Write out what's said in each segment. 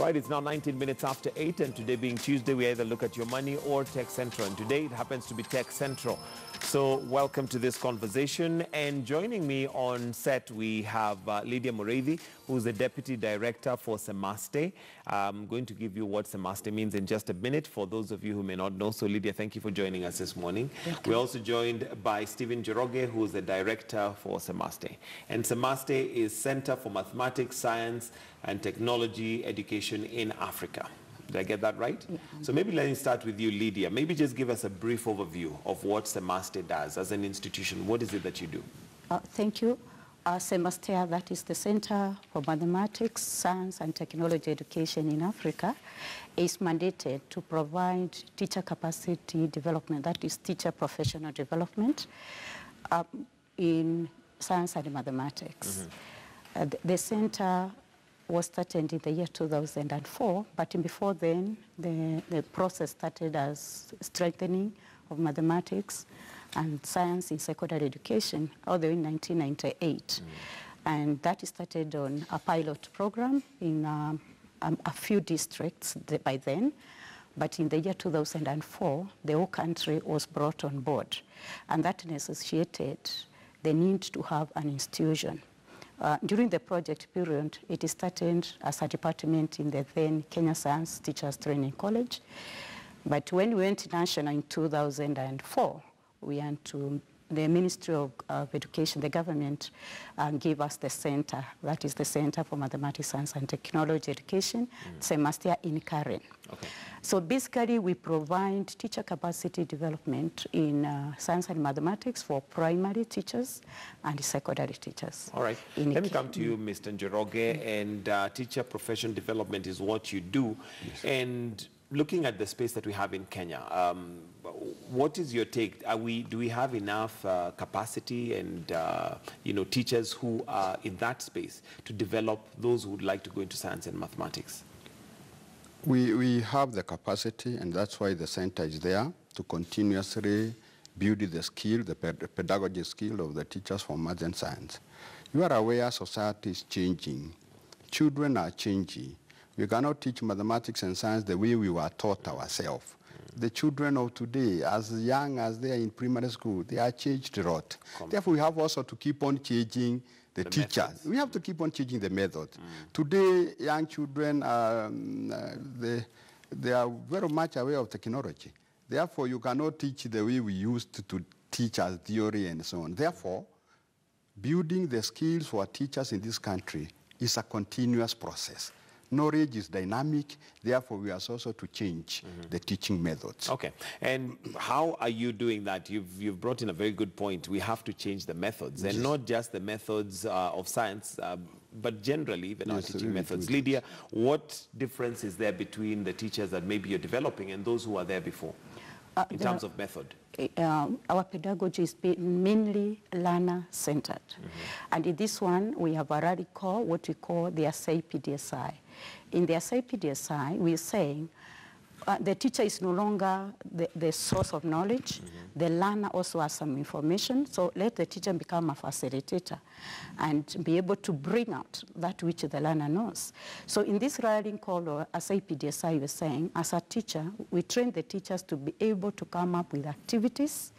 All right, it's now 19 minutes after 8, and today being Tuesday, we either look at your money or Tech Central. And today it happens to be Tech Central. So welcome to this conversation. And joining me on set, we have Lydia Mureithi, who's the Deputy Director for Semaste. I'm going to give you what Semaste means in just a minute for those of you who may not know. So Lydia, thank you for joining us this morning. We're also joined by Stephen Njoroge, who's the Director for Semaste. And Semaste is Center for Mathematics, Science and Technology Education in Africa. Did I get that right? Yeah. So maybe let me start with you, Lydia. Maybe just give us a brief overview of what Semaste does as an institution. What is it that you do? Thank you. Semaste, that is the Center for Mathematics, Science and Technology Education in Africa, is mandated to provide teacher capacity development, that is teacher professional development, in science and mathematics. The center was started in the year 2004, but before then, the process started as strengthening of mathematics and science in secondary education all the way in 1998. And that started on a pilot program in a few districts by then. But in the year 2004, the whole country was brought on board. And that necessitated the need to have an institution. During the project period, it started as a department in the then Kenya Science Teachers Training College. But when we went national in 2004, we went to the Ministry of Education, the government gave us the center, that is the Center for Mathematics, Science and Technology Education, Semaste in Karen. Okay. So basically we provide teacher capacity development in science and mathematics for primary teachers and secondary teachers. All right, let me come to you, Mr. Njoroge, and teacher professional development is what you do. Yes. And looking at the space that we have in Kenya, what is your take? Do we have enough capacity and teachers who are in that space to develop those who would like to go into science and mathematics? We have the capacity, and that's why the center is there to continuously build the skill, the pedagogy skill of the teachers for math and science. You are aware society is changing. Children are changing. We cannot teach mathematics and science the way we were taught ourselves. The children of today, as young as they are in primary school, they are changed a lot. Therefore, we have also to keep on changing the teachers. Methods. We have to keep on changing the method. Today, young children, they are very much aware of technology. Therefore, you cannot teach the way we used to teach as theory and so on. Therefore, building the skills for teachers in this country is a continuous process. Knowledge is dynamic, therefore we are also to change the teaching methods. Okay, and how are you doing that? You've brought in a very good point. We have to change the methods, and not just the methods of science, but generally even our teaching methods. Lydia, what difference is there between the teachers that maybe you're developing and those who are there before, in terms of method? Our pedagogy is mainly learner-centered. And in this one, we have a radical, what we call the SAPDSI. In the SAPDSI, we're saying the teacher is no longer the source of knowledge. The learner also has some information. So let the teacher become a facilitator and be able to bring out that which the learner knows. So in this writing called SAPDSI, we're saying, as a teacher, we train the teachers to be able to come up with activities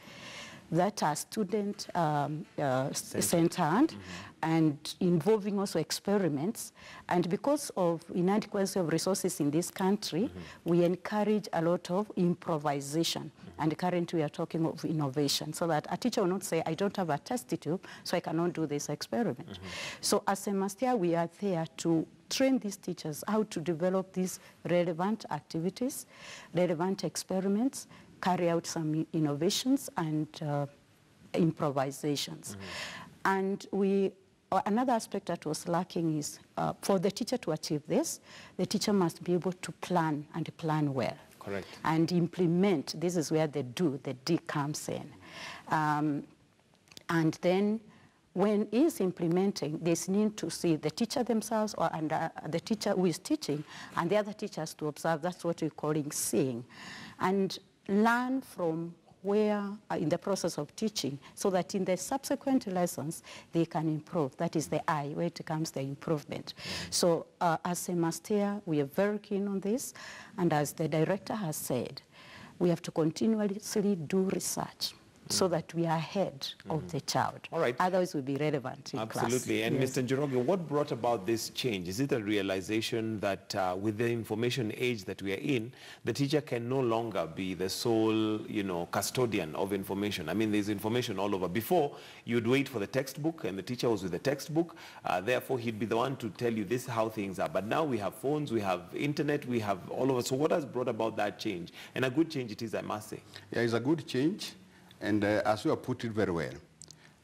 that are student-centered and involving also experiments. And because of inadequacy of resources in this country, we encourage a lot of improvisation. And currently we are talking of innovation, so that a teacher will not say, I don't have a test tube, so I cannot do this experiment. So as Semaste, we are there to train these teachers how to develop these relevant activities, relevant experiments, carry out some innovations and improvisations. And another aspect that was lacking is for the teacher to achieve this, the teacher must be able to plan and plan well. Correct. And implement. This is where the D comes in. And then when he's implementing, there's need to see the teacher themselves and the teacher who is teaching and the other teachers to observe. That's what we're calling seeing. And learn from where in the process of teaching, so that in the subsequent lessons they can improve. That is the I, where it comes the improvement. So as a master, we are very keen on this, and as the director has said, we have to continuously do research so that we are ahead of the child. All right. Otherwise, we'll be relevant in Absolutely. class. And Yes. Mr. Njoroge, what brought about this change? Is it a realization that with the information age that we are in, the teacher can no longer be the sole, custodian of information? I mean, there's information all over. Before, you'd wait for the textbook, and the teacher was with the textbook. Therefore, he'd be the one to tell you this is how things are. But now we have phones, we have internet, we have all of us. So what has brought about that change? And a good change it is, I must say. Yeah, it's a good change. And as you have put it very well,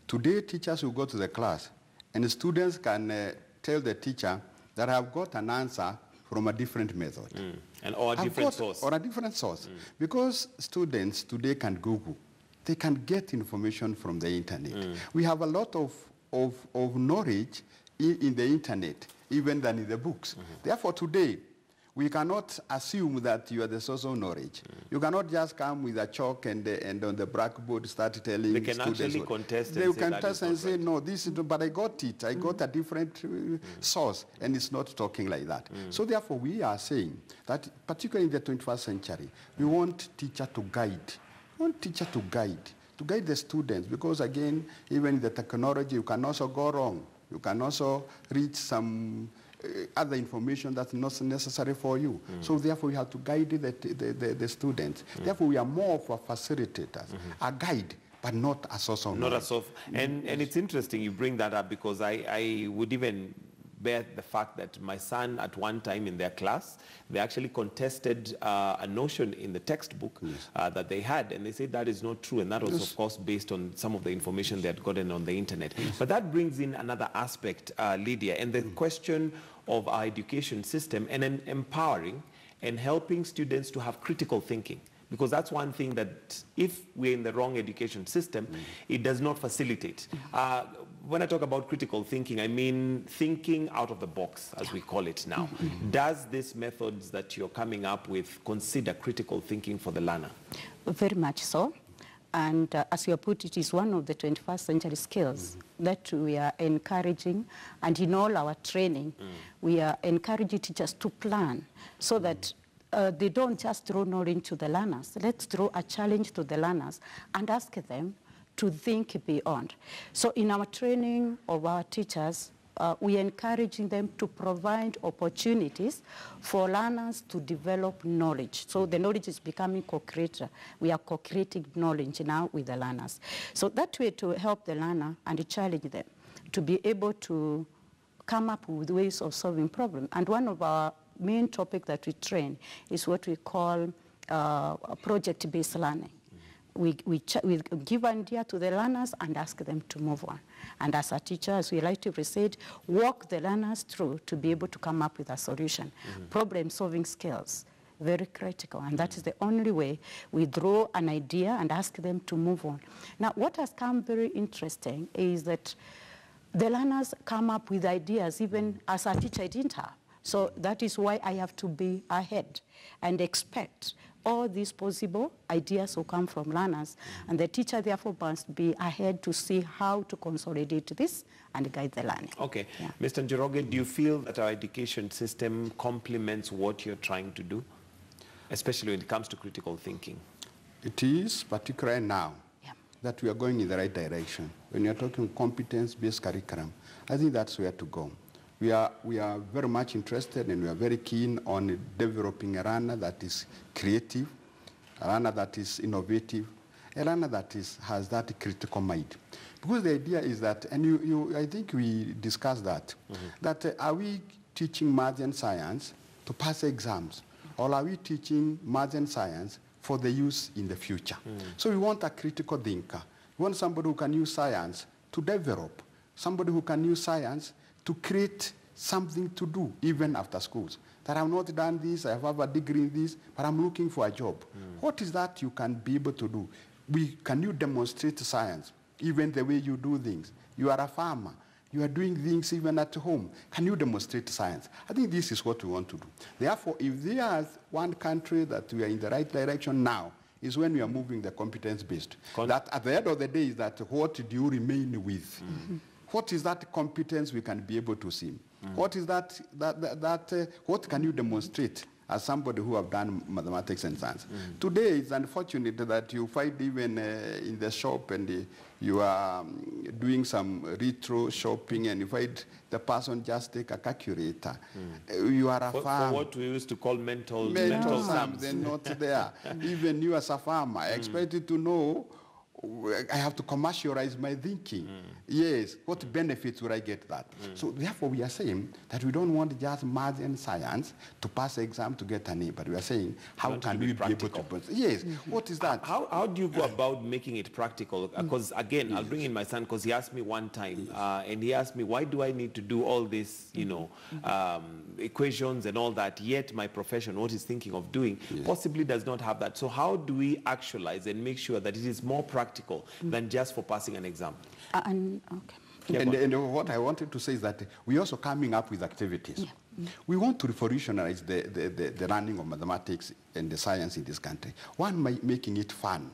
today teachers will go to the class and the students can tell the teacher that I've got an answer from a different method. Or a different source. Or a different source. Because students today can Google. They can get information from the internet. We have a lot of knowledge in the internet, even than in the books. Therefore today, we cannot assume that you are the source of knowledge. You cannot just come with a chalk and on the blackboard start telling they can students. Actually contest they and say can that test is and not say, right. no, this is, but I got it. I got a different source, and it's not talking like that. So therefore, we are saying that, particularly in the 21st century, we want teacher to guide. We want teacher to guide the students, because again, even in the technology, you can also go wrong. You can also reach some other information that's not necessary for you. So therefore, we have to guide the students. Therefore, we are more of a facilitator, a guide, but not a source of knowledge. Not a source. And it's interesting you bring that up, because I would even bear the fact that my son at one time in their class, they actually contested a notion in the textbook that they had, and they said that is not true, and that was of course based on some of the information they had gotten on the internet. But that brings in another aspect, Lydia, and the question of our education system and empowering and helping students to have critical thinking. Because that's one thing that if we're in the wrong education system, it does not facilitate. When I talk about critical thinking, I mean thinking out of the box, as we call it now. Does these methods that you're coming up with consider critical thinking for the learner? Very much so. And as you put it, is one of the 21st century skills that we are encouraging. And in all our training, we are encouraging teachers to plan so that they don't just throw knowledge to the learners. Let's throw a challenge to the learners and ask them to think beyond. So in our training of our teachers, we are encouraging them to provide opportunities for learners to develop knowledge. So the knowledge is becoming co-creator. We are co-creating knowledge now with the learners. So that way to help the learner and challenge them to be able to come up with ways of solving problems. And one of our main topic that we train is what we call project-based learning. We give an idea to the learners and ask them to move on. And as a teacher, as we rightly said, walk the learners through to be able to come up with a solution. Problem-solving skills, very critical. And that is the only way we draw an idea and ask them to move on. Now, what has come very interesting is that the learners come up with ideas even as a teacher I didn't have. So that is why I have to be ahead and expect all these possible ideas will come from learners. And the teacher therefore must be ahead to see how to consolidate this and guide the learning. Okay. Yeah. Mr. Njoroge, do you feel that our education system complements what you're trying to do, especially when it comes to critical thinking? It is, particularly now, that we are going in the right direction. When you're talking competence-based curriculum, I think that's where to go. We are very much interested and we are very keen on developing a learner that is creative, a learner that is innovative, a learner that has that critical mind. Because the idea is that, and I think we discussed that, that are we teaching math and science to pass exams, or are we teaching math and science for the use in the future? So we want a critical thinker. We want somebody who can use science to develop, somebody who can use science to create something to do even after schools. That I've not done this, I have a degree in this, but I'm looking for a job. What is that you can be able to do? Can you demonstrate science, even the way you do things? You are a farmer. You are doing things even at home. Can you demonstrate science? I think this is what we want to do. Therefore, if there is one country that we are in the right direction now, is when we are moving the competence-based. That at the end of the day is that what do you remain with? What is that competence we can be able to see? What is what can you demonstrate as somebody who have done mathematics and science? Today, it's unfortunate that you find even in the shop and you are doing some retro shopping and you find the person just take a calculator. You are a farmer. For what we used to call mental sums. They're not there. Even you as a farmer, I expect you to know I have to commercialize my thinking. Yes, what benefits would I get that? So therefore we are saying that we don't want just math and science to pass the exam to get an A, but we are saying how can we be able to... Yes, what is that? How do you go about making it practical? Because again, I'll bring in my son because he asked me one time, and he asked me, why do I need to do all this, you know, equations and all that, yet my profession, what he's thinking of doing, possibly does not have that. So how do we actualize and make sure that it is more practical than just for passing an exam? And what I wanted to say is that we're also coming up with activities. We want to revolutionize the learning of mathematics and the science in this country. One, by making it fun.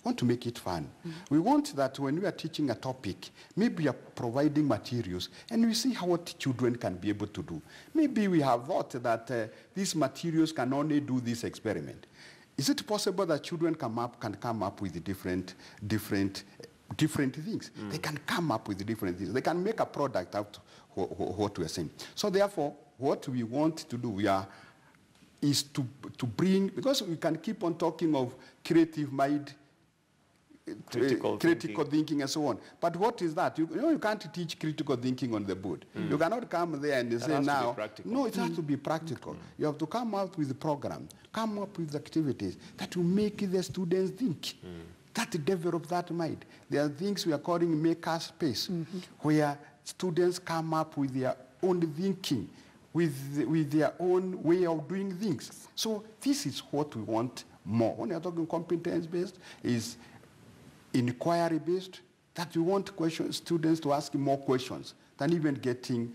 We want to make it fun. We want that when we are teaching a topic, maybe we are providing materials and we see what children can be able to do. Maybe we have thought that these materials can only do this experiment. Is it possible that children can come up with different things? They can come up with different things. They can make a product out of what we are saying. So therefore, what we want to do is to bring, because we can keep on talking of creative mind, critical thinking and so on. But what is that? You know, you can't teach critical thinking on the board. You cannot come there and say now, no, it has to be practical. You have to come out with a program, come up with activities that will make the students think, that develop that mind. There are things we are calling maker space, where students come up with their own thinking, with their own way of doing things. So this is what we want more. When you're talking competence-based, is inquiry-based, that we want students to ask more questions than even getting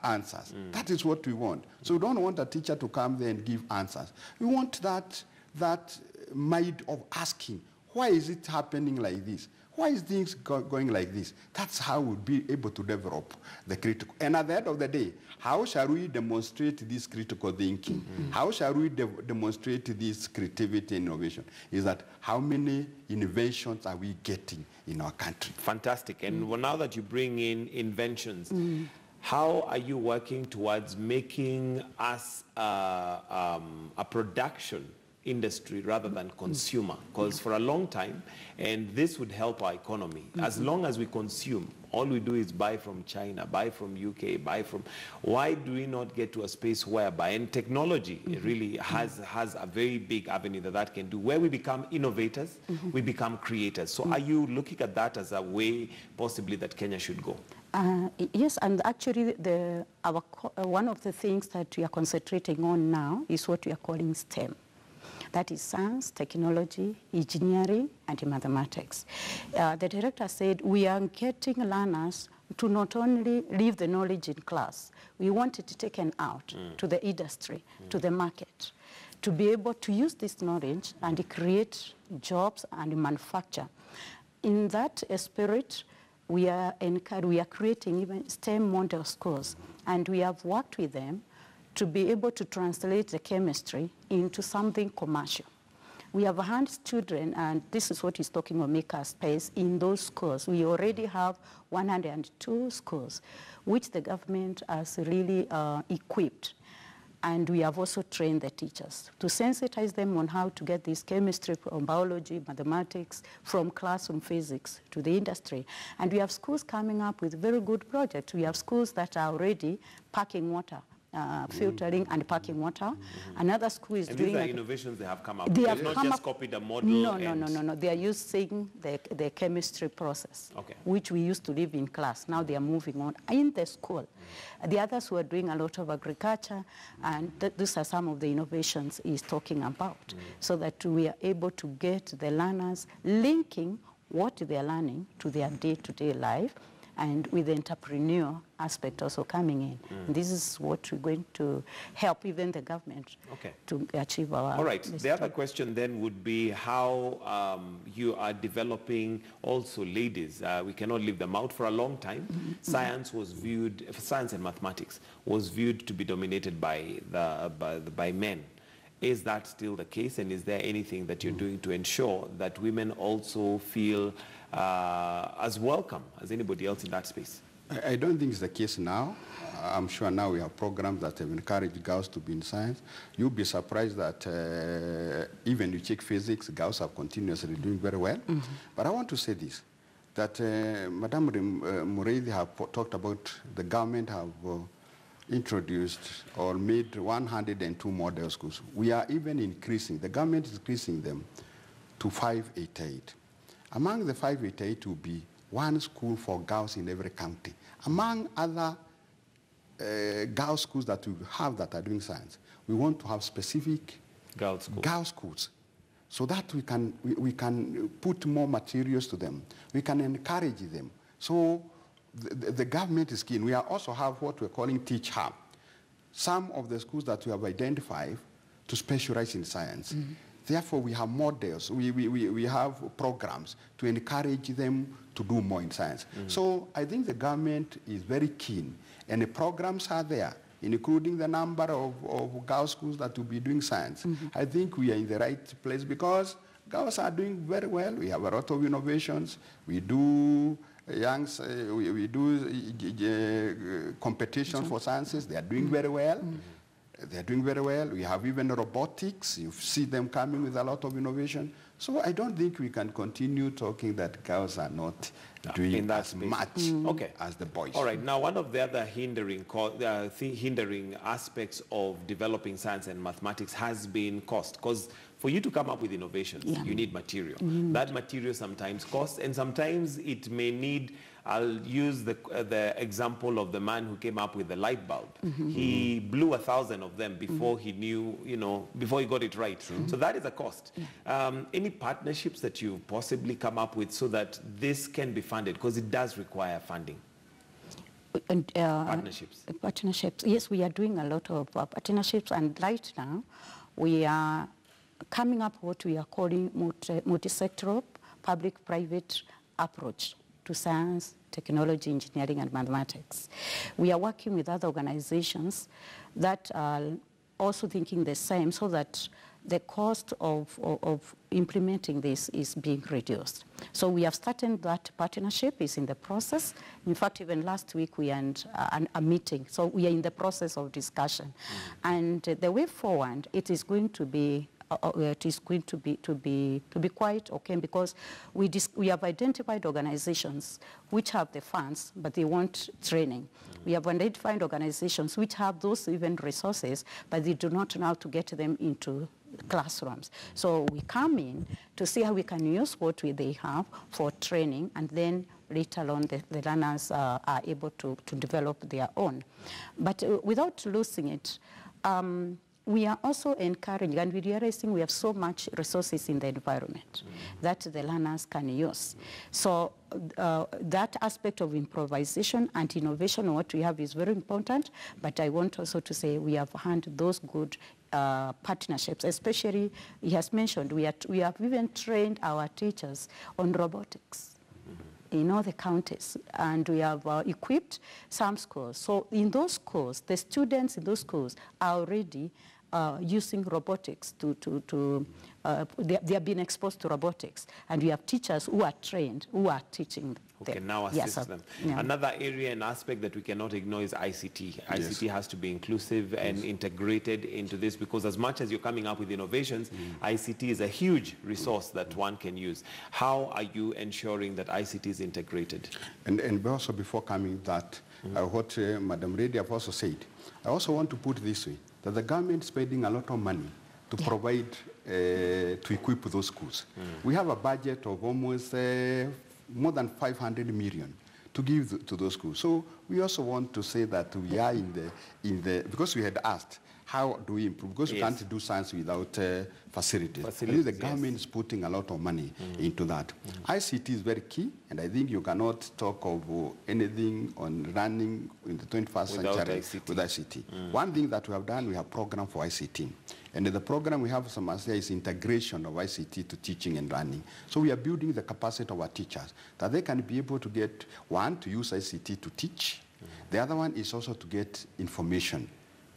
answers. That is what we want. So we don't want a teacher to come there and give answers. We want that mind of asking, why is it happening like this? Why is things going like this? That's how we'll be able to develop the critical. And at the end of the day, how shall we demonstrate this critical thinking? How shall we demonstrate this creativity and innovation? Is that how many inventions are we getting in our country? Fantastic. And now that you bring in inventions, how are you working towards making us a production industry rather than consumer? Because for a long time, and this would help our economy, as long as we consume, all we do is buy from China, buy from UK, buy from... Why do we not get to a space whereby, and technology really has a very big avenue that can do, where we become innovators, we become creators. So are you looking at that as a way possibly that Kenya should go? Yes, and actually one of the things that we are concentrating on now is what we are calling STEM. That is science, technology, engineering, and mathematics. The director said we are getting learners to not only leave the knowledge in class, we want it taken out to the industry, to the market, to be able to use this knowledge and create jobs and manufacture. In that spirit, we are creating even STEM model schools, and we have worked with them to be able to translate the chemistry into something commercial. We have had children, and this is what he's talking about, maker space, in those schools. We already have 102 schools, which the government has really equipped. And we have also trained the teachers to sensitize them on how to get this chemistry from biology, mathematics, from classroom physics to the industry. And we have schools coming up with very good projects. We have schools that are already packing water, filtering and packing water. Another school is doing... These are innovations they have come up. They have not come just up, copied a model. No. They are using the chemistry process, which we used to live in class. Now they are moving on in the school. The others who are doing a lot of agriculture, and these are some of the innovations he's talking about, so that we are able to get the learners linking what they are learning to their day-to-day life, and with the entrepreneur aspect also coming in. And this is what we're going to help even the government to achieve our... All right. The other question then would be how you are developing also ladies. We cannot leave them out for a long time. Science was viewed, science and mathematics was viewed to be dominated by men. Is that still the case, and is there anything that you're doing to ensure that women also feel as welcome as anybody else in that space? I don't think it's the case now. I'm sure now we have programs that have encouraged girls to be in science. You'll be surprised that even you check physics, girls are continuously doing very well. But I want to say this, that Madam Mureithi have talked about the government have introduced or made 102 model schools. We are even increasing, the government is increasing them to 588. Among the 588 will be one school for girls in every county. Among other girls' schools that we have that are doing science, we want to have specific girls' schools so that we can put more materials to them. We can encourage them. So the government is keen. We also have what we're calling Teach Hub. Some of the schools that we have identified to specialize in science. Therefore, we have models. We have programs to encourage them to do more in science. So I think the government is very keen, and the programs are there, including the number of girls' schools that will be doing science. I think we are in the right place because girls are doing very well. We have a lot of innovations. We do we do competition for sciences. They are doing very well. They are doing very well. We have even robotics. You see them coming with a lot of innovation. So I don't think we can continue talking that girls are not doing as much as the boys. All right. Now, one of the other hindering aspects of developing science and mathematics has been cost. Because for you to come up with innovations, you need material. That material sometimes costs, and sometimes it may need... I'll use the example of the man who came up with the light bulb. He blew 1,000 of them before he knew, before he got it right. So that is a cost. Any partnerships that you possibly come up with so that this can be funded? Because it does require funding. Partnerships. Partnerships. Yes, we are doing a lot of partnerships, and right now we are coming up what we are calling multi-sectoral public-private approach to science, technology, engineering, and mathematics. We are working with other organizations that are also thinking the same, so that the cost of implementing this is being reduced. So we have started that partnership, is in the process. In fact, even last week we had a meeting. So we are in the process of discussion. And the way forward, it is going to be quite okay, because we have identified organizations which have the funds, but they want training. We have identified organizations which have those even resources, but they do not know how to get them into classrooms. So we come in to see how we can use what they have for training, and then later on the learners are able to develop their own. But without losing it, we are also encouraging, and we're realizing we have so much resources in the environment that the learners can use. So that aspect of improvisation and innovation, what we have is very important, but I want also to say we have had those good partnerships, especially, he has mentioned, we have even trained our teachers on robotics in all the counties, and we have equipped some schools. So in those schools, the students in those schools are already using robotics they have been exposed to robotics, and we have teachers who are trained, who are teaching them. Who can now assist them. Another area and aspect that we cannot ignore is ICT. ICT has to be inclusive and integrated into this, because as much as you're coming up with innovations, ICT is a huge resource that one can use. How are you ensuring that ICT is integrated? And also, before coming that, what Madam Reddy have also said, I also want to put it this way, that the government is spending a lot of money to provide, to equip those schools. We have a budget of almost more than 500 million to give to those schools. So we also want to say that we are in the, because we had asked, how do we improve? Because you can't do science without facilities. I think the government is putting a lot of money into that. ICT is very key, and I think you cannot talk of anything on running in the 21st century with ICT. One thing that we have done, we have a program for ICT. And the program we have at Somalia is integration of ICT to teaching and learning. So we are building the capacity of our teachers, that they can be able to get, one, to use ICT to teach. The other one is also to get information.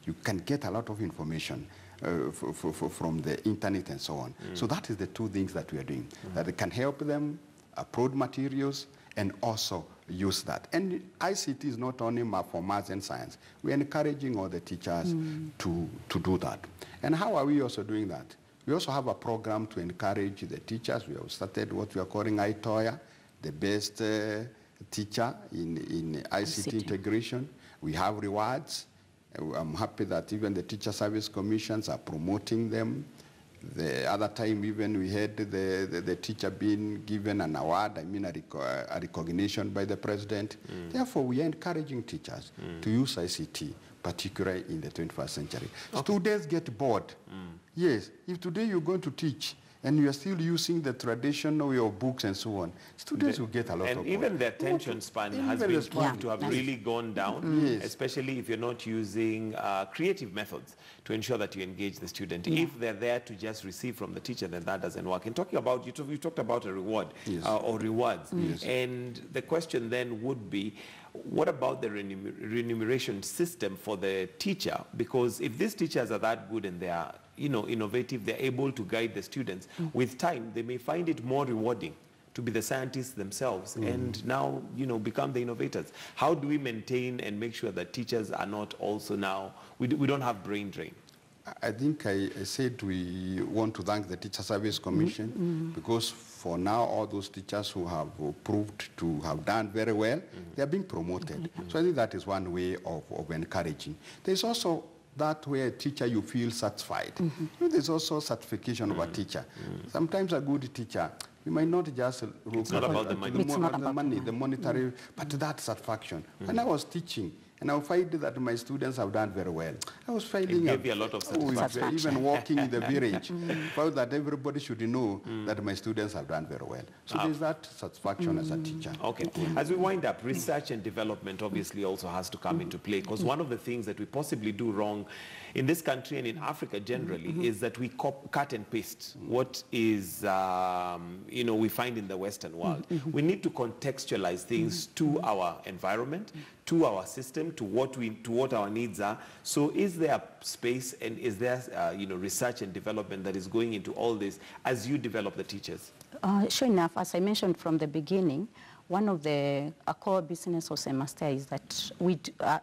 You can get a lot of information from the internet and so on. So that is the two things that we are doing, that it can help them upload materials and also use that. And ICT is not only for maths and science. We are encouraging all the teachers to do that. And how are we also doing that? We also have a program to encourage the teachers. We have started what we are calling ITOYA, the best teacher in ICT integration. We have rewards. I'm happy that even the teacher service commissions are promoting them. The other time even we had the teacher being given an award, I mean a recognition by the president. Therefore, we are encouraging teachers to use ICT, particularly in the 21st century. Students get bored. Yes, if today you're going to teach, and you are still using the traditional way of books and so on, students will get a lot of And even the attention span has been proved to have really gone down, especially if you're not using creative methods to ensure that you engage the student. If they're there to just receive from the teacher, then that doesn't work. And talking about, you talked about a reward or rewards. And the question then would be, what about the remuneration system for the teacher? Because if these teachers are that good and they are innovative, they're able to guide the students, with time they may find it more rewarding to be the scientists themselves and now become the innovators. How do we maintain and make sure that teachers are not also now, we don't have brain drain? I think I said we want to thank the Teacher Service Commission because for now all those teachers who have proved to have done very well, they are being promoted. So I think that is one way of encouraging. There's also that way a teacher you feel satisfied. There's also certification of a teacher. Sometimes a good teacher, you might not just look it's not about the money. The monetary, but that satisfaction. When I was teaching, and I find that my students have done very well. I was finding it gave you a lot of satisfaction. Even walking in the village, found that everybody should know that my students have done very well. So there's that satisfaction as a teacher. Okay. As we wind up, research and development obviously also has to come into play, because one of the things that we possibly do wrong in this country and in Africa generally is that we cut and paste what is, we find in the Western world. We need to contextualize things to our environment, to our system, to what our needs are. So is there space and is there research and development that is going into all this as you develop the teachers? Sure enough, as I mentioned from the beginning, one of the core business of semester is that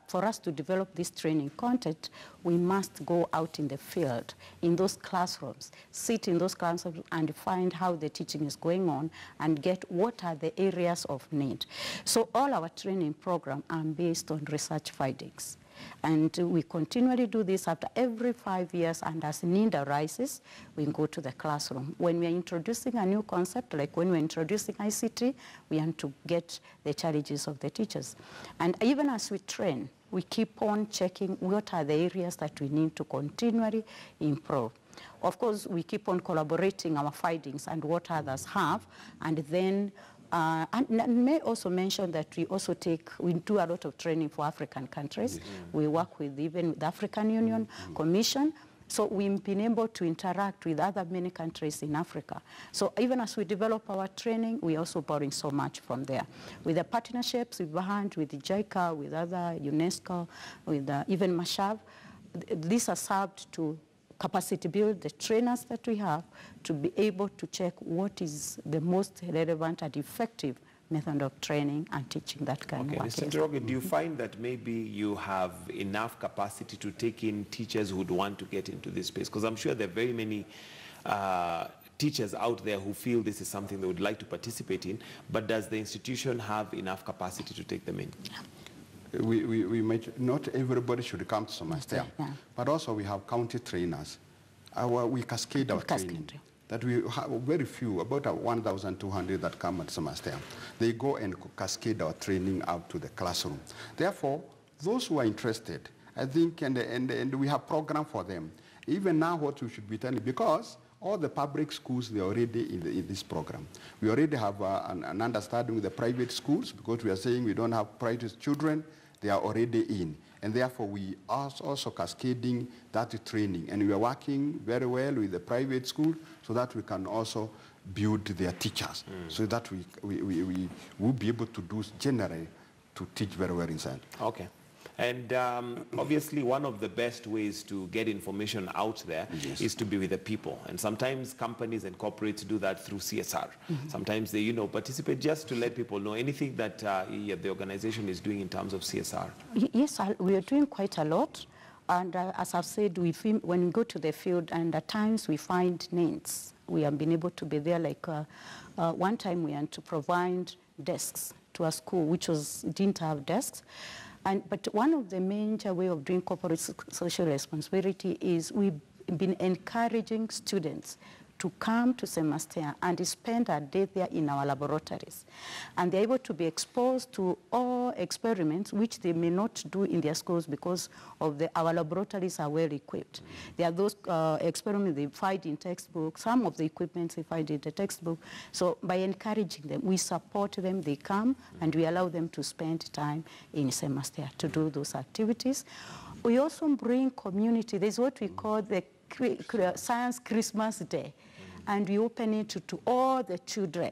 for us to develop this training content, we must go out in the field, in those classrooms, sit in those classrooms and find how the teaching is going on and get what are the areas of need. So all our training program are based on research findings. And we continually do this after every 5 years, and as need arises, we go to the classroom. When we are introducing a new concept, like when we're introducing ICT, we want to get the challenges of the teachers. And even as we train, we keep on checking what are the areas that we need to continually improve. Of course, we keep on collaborating our findings and what others have, and then and may also mention that we do a lot of training for African countries. We work with even the African Union Commission. So we've been able to interact with many countries in Africa. So even as we develop our training, we also borrowing so much from there. With the partnerships we've had with JICA, with other UNESCO, with even Mashav, these are served to capacity build the trainers that we have to be able to check what is the most relevant and effective method of training and teaching that can work. Mr. Njoroge, do you find that maybe you have enough capacity to take in teachers who would want to get into this space? Because I'm sure there are very many teachers out there who feel this is something they would like to participate in, but does the institution have enough capacity to take them in? We might, not everybody should come to semester, but also we have county trainers. We cascade our training. That we have very few, about 1,200 that come at semester. They go and cascade our training out to the classroom. Therefore, those who are interested, I think, and we have program for them. Even now what we should be telling, because all the public schools, they're already in this program. We already have an understanding with the private schools, because we are saying we don't have private children, they are already in. And therefore we are also cascading that training. And we are working very well with the private school so that we can also build their teachers, so that we will be able to do generally to teach very well inside. Okay. And obviously one of the best ways to get information out there is to be with the people. And sometimes companies and corporates do that through CSR. Sometimes they, participate just to let people know anything that the organization is doing in terms of CSR. Yes, we are doing quite a lot. And as I've said, when we go to the field, and at times we find needs. We have been able to be there, like one time we had to provide desks to a school which didn't have desks. But one of the major way of doing corporate social responsibility is we've been encouraging students to come to Semastea and spend a day there in our laboratories. And they're able to be exposed to all experiments which they may not do in their schools because of our laboratories are well equipped. There are those experiments they find in textbooks, some of the equipment they find in the textbook. So by encouraging them, we support them, they come, and we allow them to spend time in Semastea to do those activities. We also bring community. There's what we call the Science Christmas Day. And we open it to all the children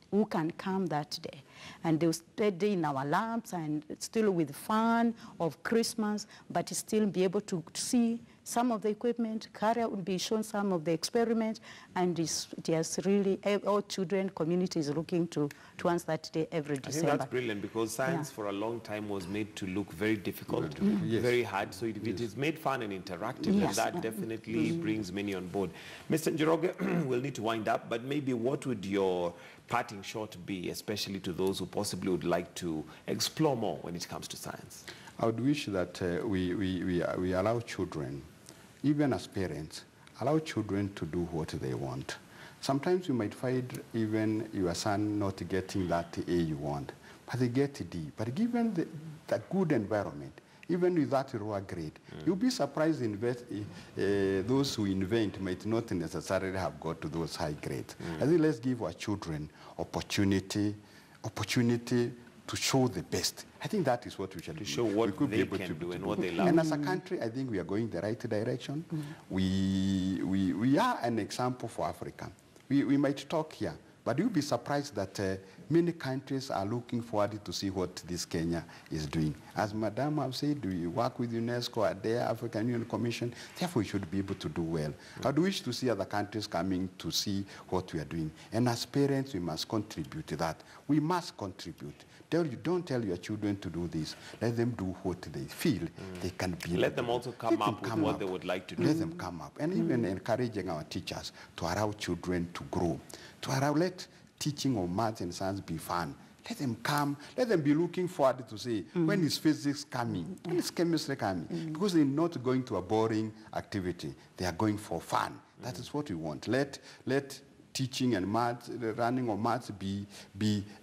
who can come that day. And they'll study in our labs and still with fun of Christmas, but still be able to see some of the equipment. Kara will be shown some of the experiments, and it's really, all children, community is looking to answer that day every December. I think that's brilliant, because science for a long time was made to look very difficult, very hard. So it is made fun and interactive, and that definitely brings many on board. Mr. Njoroge, we'll need to wind up, but maybe what would your parting shot be, especially to those who possibly would like to explore more when it comes to science? I would wish that we allow children, even as parents, allow children to do what they want. Sometimes you might find even your son not getting that A you want, but they get a D. But given the good environment, even with that lower grade, you'll be surprised those who invent might not necessarily have got to those high grades. I think let's give our children opportunity to show the best. I think that is what we shall do. To show what they can do and what they love. And as a country, I think we are going the right direction. We are an example for Africa. We might talk here, but you'll be surprised that many countries are looking forward to see what this Kenya is doing. As Madam have said, we work with UNESCO at the African Union Commission, therefore we should be able to do well. I would wish to see other countries coming to see what we are doing. And as parents, we must contribute to that. We must contribute. Don't tell your children to do this. Let them do what they feel they can be. Let them also come up with what they would like to do. Let them come up. And even encouraging our teachers to allow children to grow, let teaching of math and science be fun. Let them come, let them be looking forward to say, when is physics coming? When is chemistry coming? Because they're not going to a boring activity. They are going for fun. That is what we want. Let teaching and math, the running of maths be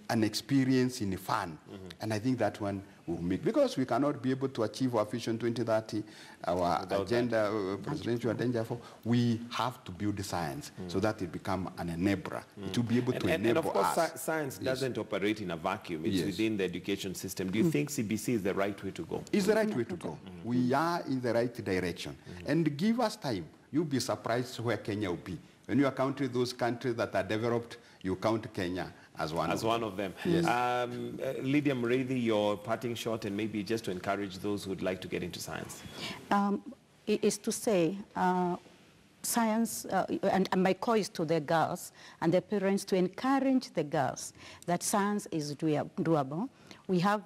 an experience in fun. And I think that one will make, because we cannot be able to achieve our Vision 2030, our agenda, presidential agenda, we have to build science so that it become an enabler, to be able to enable us. And of course, science doesn't operate in a vacuum. It's within the education system. Do you think CBC is the right way to go? It's the right way to go. We are in the right direction. And give us time. You'll be surprised where Kenya will be. When you are counting those countries that are developed, you count Kenya as one of them. Yes. Lydia Muriithi, your parting shot, and maybe just to encourage those who would like to get into science. It is to say, science, and my call is to the girls and the parents to encourage the girls that science is doable. We have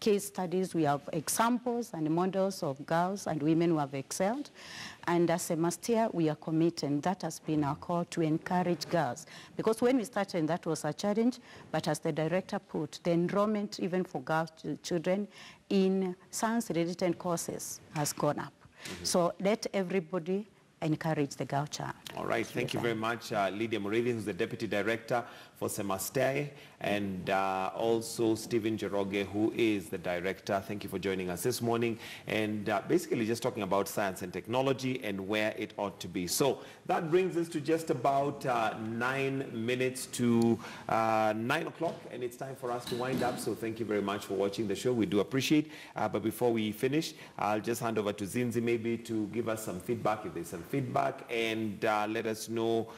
case studies, we have examples and models of girls and women who have excelled. And as Semastea, we are committed. That has been our call, to encourage girls. Because when we started, that was a challenge, but as the director put, the enrollment even for girls children in science-related courses has gone up. So let everybody encourage the girl child. All right, thank you very much, Lydia Murithi, who's the Deputy Director for Semester, and also Stephen Jeroge, who is the Director. Thank you for joining us this morning, and basically just talking about science and technology and where it ought to be. So that brings us to just about 9 minutes to 9 o'clock, and it's time for us to wind up. So thank you very much for watching the show. We do appreciate. But before we finish, I'll just hand over to Zinzi maybe to give us some feedback, if there's some feedback, and let us know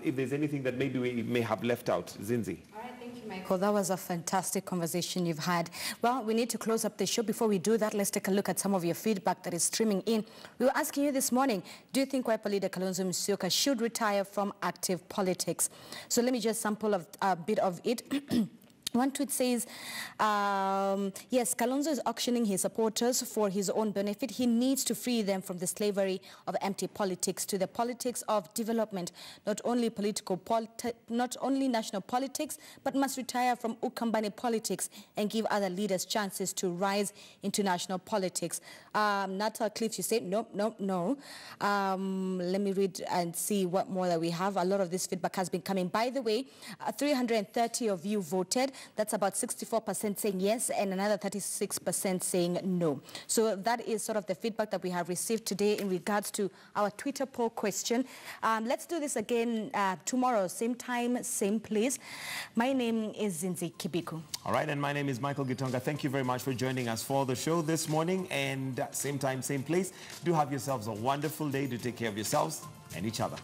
if there's anything that maybe we may have left out. Zinzi. All right, thank you, Michael. That was a fantastic conversation you've had. Well, we need to close up the show. Before we do that, let's take a look at some of your feedback that is streaming in. We were asking you this morning, do you think Wiper leader Kalonzo Musyoka should retire from active politics? So let me just sample a bit of it. One tweet says, yes, Kalonzo is auctioning his supporters for his own benefit. He needs to free them from the slavery of empty politics to the politics of development, not only national politics, but must retire from Ukambani politics and give other leaders chances to rise into national politics. Natal Cliff, you said, no. Let me read and see what more that we have. A lot of this feedback has been coming. By the way, 330 of you voted. That's about 64% saying yes and another 36% saying no. So that is sort of the feedback that we have received today in regards to our Twitter poll question. Let's do this again tomorrow, same time, same place. My name is Zinzi Kibiku. All right, and my name is Michael Gitonga. Thank you very much for joining us for the show this morning, and same time, same place. Do have yourselves a wonderful day. Do take care of yourselves and each other.